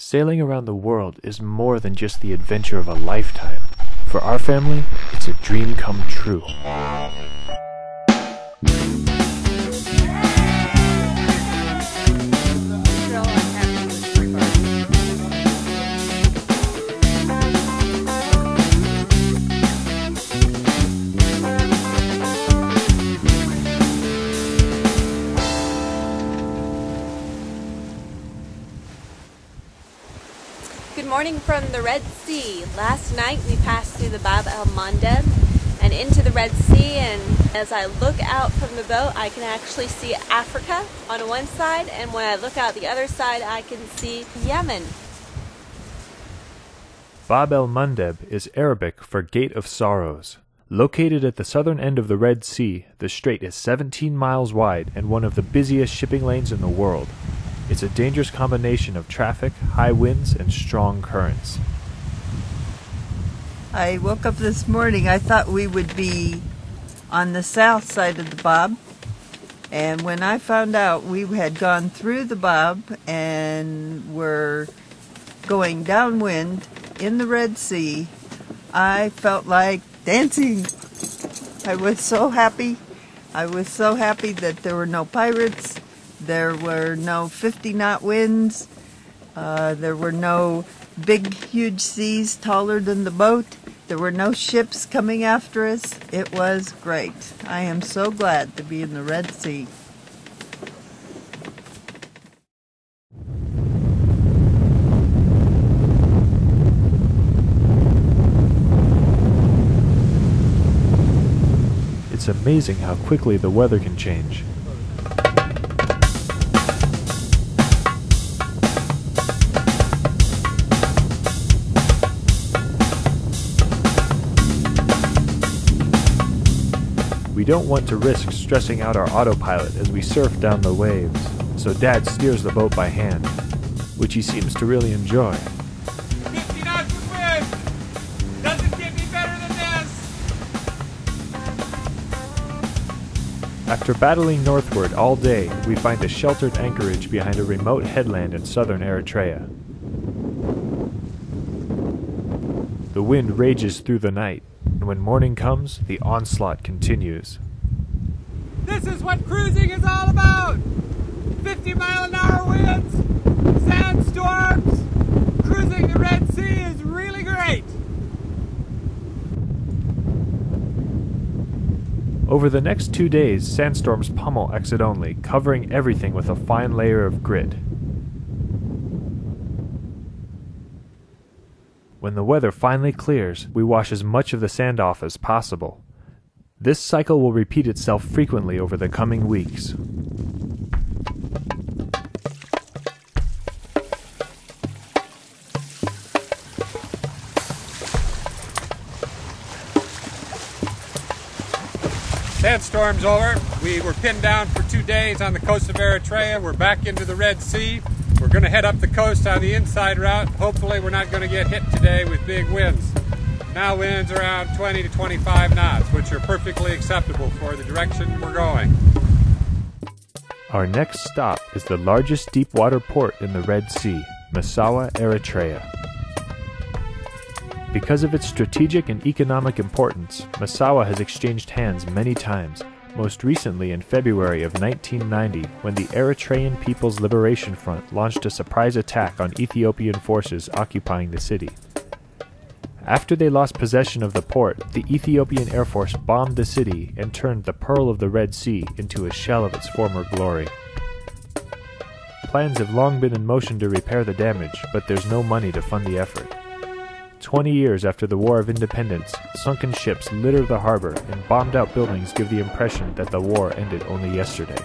Sailing around the world is more than just the adventure of a lifetime. For our family, it's a dream come true. Good morning from the Red Sea. Last night we passed through the Bab el Mandeb and into the Red Sea, and as I look out from the boat I can actually see Africa on one side, and when I look out the other side I can see Yemen. Bab el Mandeb is Arabic for Gate of Sorrows. Located at the southern end of the Red Sea, the strait is 17 miles wide and one of the busiest shipping lanes in the world. It's a dangerous combination of traffic, high winds, and strong currents. I woke up this morning, I thought we would be on the south side of the Bab, and when I found out we had gone through the Bab and were going downwind in the Red Sea, I felt like dancing. I was so happy. I was so happy that there were no pirates. There were no 50-knot winds. There were no big, huge seas taller than the boat. There were no ships coming after us. It was great. I am so glad to be in the Red Sea. It's amazing how quickly the weather can change. We don't want to risk stressing out our autopilot as we surf down the waves, so Dad steers the boat by hand, which he seems to really enjoy. 50 knots of wind! Doesn't get any better than this! After battling northward all day, we find a sheltered anchorage behind a remote headland in southern Eritrea. The wind rages through the night, and when morning comes, the onslaught continues. This is what cruising is all about! 50-mile-an-hour winds, sandstorms. Cruising the Red Sea is really great! Over the next 2 days, sandstorms pummel exit only, covering everything with a fine layer of grit. When the weather finally clears, we wash as much of the sand off as possible. This cycle will repeat itself frequently over the coming weeks. Sandstorm's over. We were pinned down for 2 days on the coast of Eritrea. We're back into the Red Sea. We're going to head up the coast on the inside route. Hopefully we're not going to get hit today with big winds. Now winds around 20 to 25 knots, which are perfectly acceptable for the direction we're going. Our next stop is the largest deep water port in the Red Sea, Massawa, Eritrea. Because of its strategic and economic importance, Massawa has exchanged hands many times, most recently in February of 1990, when the Eritrean People's Liberation Front launched a surprise attack on Ethiopian forces occupying the city. After they lost possession of the port, the Ethiopian Air Force bombed the city and turned the Pearl of the Red Sea into a shell of its former glory. Plans have long been in motion to repair the damage, but there's no money to fund the effort. 20 years after the War of Independence, sunken ships litter the harbor and bombed-out buildings give the impression that the war ended only yesterday.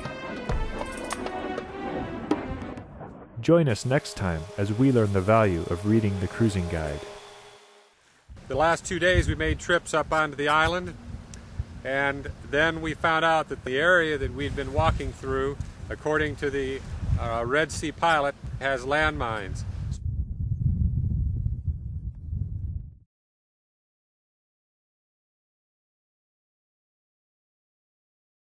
Join us next time as we learn the value of reading the cruising guide. The last 2 days we made trips up onto the island, and then we found out that the area that we'd been walking through, according to the Red Sea pilot, has landmines.